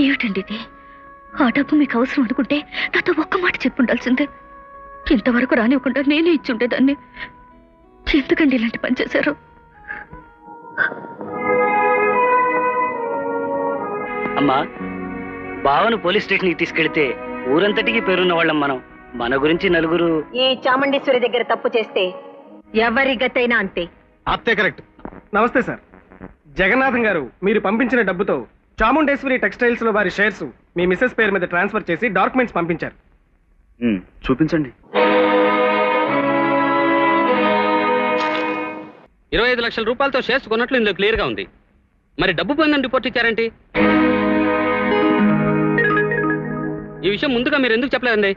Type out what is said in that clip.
ఏమిటండి ఇది? ఆ డబ్బు మీకు అవసరం అనుకుంటే నాతో ఒక్క మాట చెప్పుండాల్సిందే. ఇంతవరకు రానివ్వకుండా నేనే ఇచ్చి ఉండేదాన్ని. ఎందుకండి ఇలాంటి పని చేశారు? అమ్మా, బావను పోలీస్ స్టేషన్కి తీసుకెళ్తే ఊరంతటికి పేరున్న వాళ్ళం మనం. మన గురించి నలుగురు ఈ చాముండేశ్వరి దగ్గర తప్పు చేస్తే ఎవరి గతైనా అంతే. ఆప్తే కరెక్ట్. నమస్తే సార్. జగన్నాథం గారు మీరు పంపించిన డబ్బుతో చాముండేశ్వరి టెక్స్టైల్స్ లో వారి షేర్స్ మీ మిసెస్ పేరు మీద ట్రాన్స్ఫర్ చేసి డాక్యుమెంట్స్ పంపించారు. చూపించండి. 25 లక్షల రూపాయలతో షేర్స్ కొన్నట్లు ఇందులో క్లియర్ గా ఉంది. మరి డబ్బు పోయిందని రిపోర్ట్ ఇచ్చారేంటి? ఈ విషయం ముందుగా మీరు ఎందుకు చెప్పలేదండి?